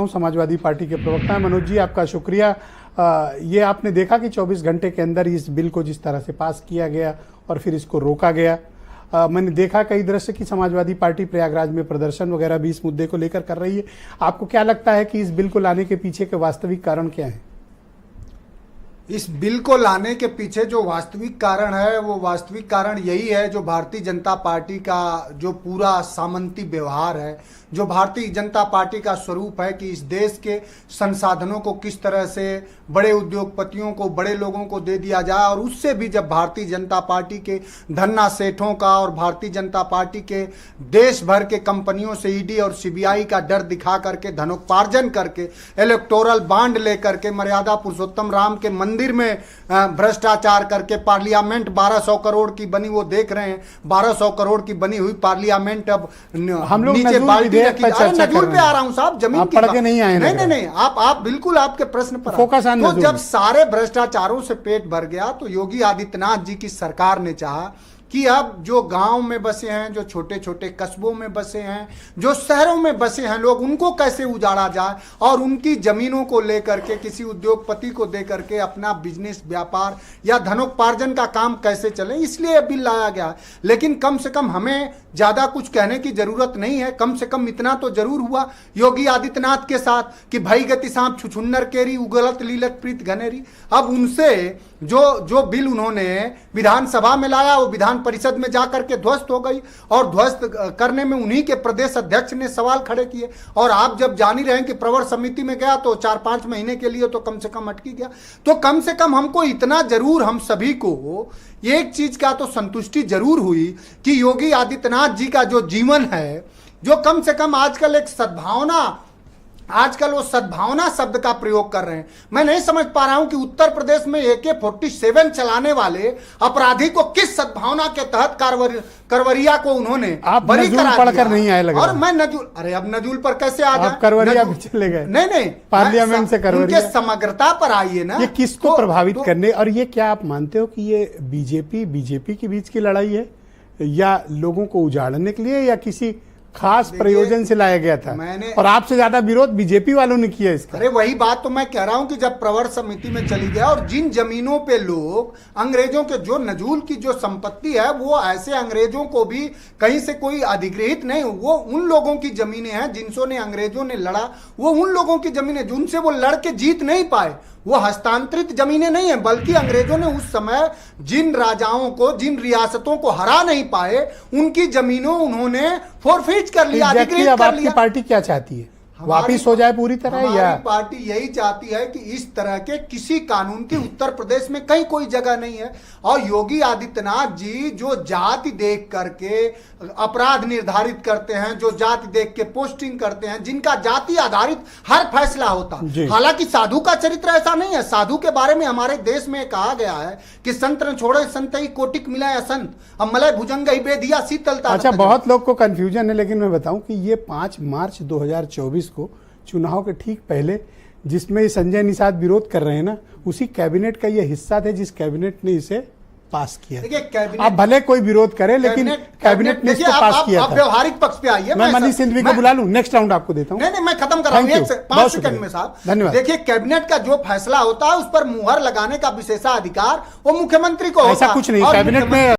Samajwadi party के प्रवक्ता हैं। मनोज जी, आपका शुक्रिया। ये आपने देखा कि 24 घंटे के अंदर इस बिल को जिस तरह से पास किया गया और फिर इसको रोका गया। मैंने देखा कई दृश्य कि समाजवादी पार्टी प्रयागराज में प्रदर्शन वगैरह भी इस मुद्दे को लेकर कर रही है। आपको क्या लगता है कि इस बिल को लाने के पीछे के वास्तविक कारण क्या है? इस बिल को लाने के पीछे जो वास्तविक कारण है वो वास्तविक कारण यही है, जो भारतीय जनता पार्टी का जो पूरा सामंती व्यवहार है, जो भारतीय जनता पार्टी का स्वरूप है कि इस देश के संसाधनों को किस तरह से बड़े उद्योगपतियों को, बड़े लोगों को दे दिया जाए, और उससे भी जब भारतीय जनता पार्टी के धन्ना सेठों का और भारतीय जनता पार्टी के देश भर के कंपनियों से ईडी और सीबीआई का डर दिखा करके धनोपार्जन करके इलेक्टोरल बांड लेकर के मर्यादा पुरुषोत्तम राम के मंदिर में भ्रष्टाचार करके पार्लियामेंट 1200 करोड़ की बनी, वो देख रहे हैं 1200 करोड़ की बनी हुई पार्लियामेंट अब हम लोग नीचे बाल्टी रखी। नजूल पे आ रहा हूं साहब, जमीन की बात नहीं आए। नहीं, आप बिल्कुल आपके प्रश्न पर फोकस ऑन। तो जब सारे भ्रष्टाचारों से पेट भर गया तो योगी आदित्यनाथ जी की सरकार ने चाहा कि अब जो गांव में बसे हैं, जो छोटे छोटे कस्बों में बसे हैं, जो शहरों में बसे हैं लोग, उनको कैसे उजाड़ा जाए और उनकी जमीनों को लेकर के किसी उद्योगपति को दे करके अपना बिजनेस, व्यापार या धनोपार्जन का काम कैसे चले, इसलिए यह बिल लाया गया। लेकिन कम से कम हमें ज्यादा कुछ कहने की जरूरत नहीं है। कम से कम इतना तो जरूर हुआ योगी आदित्यनाथ के साथ कि भाई गति सांप छुछुन्नर केरी उगलत लीलत प्रीत घनेरी। अब उनसे जो बिल उन्होंने विधानसभा में लाया वो विधान परिषद में जाकर के ध्वस्त हो गई, और ध्वस्त करने में उन्हीं के प्रदेश अध्यक्ष ने सवाल खड़े किए। और आप जब जान ही रहे हैं कि प्रवर समिति में गया तो 4-5 महीने के लिए तो कम से कम अटकी गया। तो कम से कम हमको इतना जरूर, हम सभी को एक चीज का तो संतुष्टि जरूर हुई कि योगी आदित्यनाथ जी का जो जीवन है, जो कम से कम आजकल एक सद्भावना, आजकल वो सद्भावना शब्द का प्रयोग कर रहे हैं। मैं नहीं समझ पा रहा हूं कि उत्तर प्रदेश में AK-47 चलाने वाले अपराधी को किस सद्भावना के तहत करवरिया को उन्होंने बरी करा पढ़कर नहीं आए लगा। और मैं नजूल, अरे अब नजूल पर कैसे आ जाए? करवरिया भी चले गए। नहीं, पार्लियामेंट से करवरिया। उनके समग्रता पर आइए ना। ये किसको प्रभावित करने, और ये क्या आप मानते हो कि ये बीजेपी के बीच की लड़ाई है या लोगों को उजाड़ने के लिए या किसी खास प्रयोजन से लाया गया था? और आपसे ज्यादा विरोध बीजेपी वालों ने किया इसका। अरे वही बात तो मैं कह रहा हूं कि जब प्रवर समिति में चली गया और जिन जमीनों पे लोग अंग्रेजों के, जो नजूल की जो संपत्ति है वो ऐसे अंग्रेजों को भी कहीं से कोई अधिग्रहित नहीं, वो उन लोगों की जमीनें हैं जिनसों ने अंग्रेजों ने लड़ा, वो उन लोगों की जमीनें जिनसे वो लड़ के जीत नहीं पाए, वो हस्तांतरित जमीनें नहीं है, बल्कि अंग्रेजों ने उस समय जिन राजाओं को, जिन रियासतों को हरा नहीं पाए, उनकी जमीनों उन्होंने फोरफीट कर लिया, अधिग्रहित कर लिया। पार्टी क्या चाहती है? वापिस हो जाए पूरी तरह? या पार्टी यही चाहती है कि इस तरह के किसी कानून की उत्तर प्रदेश में कहीं कोई जगह नहीं है। और योगी आदित्यनाथ जी जो जाति देख करके अपराध निर्धारित करते हैं, जो जाति देख के पोस्टिंग करते हैं, जिनका जाति आधारित हर फैसला होता, हालांकि साधु का चरित्र ऐसा नहीं है। साधु के बारे में हमारे देश में कहा गया है कि संत न छोड़े संत ही कोटिक मिलाए असंत, अब मलय भुजंग ही बेदिया शीतलता। अच्छा, बहुत लोग को कंफ्यूजन है, लेकिन मैं बताऊं कि ये 5 मार्च 2024 को चुनाव के ठीक पहले, जिसमें संजय निषाद विरोध कर रहे हैं ना, उसी कैबिनेट का ये हिस्सा थे जिस कैबिनेट ने इसे पास किया। देखिए, आप भले कोई विरोध करे लेकिन कैबिनेट ने इसको पास किया था। व्यवहारिक पक्ष पे आइए, मैं मनीष सिंघवी को बुला लूं, नेक्स्ट राउंड आपको देता हूं। नहीं, मैं खत्म कर रहा हूं 5 सेकंड में साहब। धन्यवाद। देखिए, कैबिनेट का जो फैसला होता है उस पर मुहर लगाने का विशेषाधिकार वो मुख्यमंत्री को होता है। ऐसा कुछ नहीं कैबिनेट में।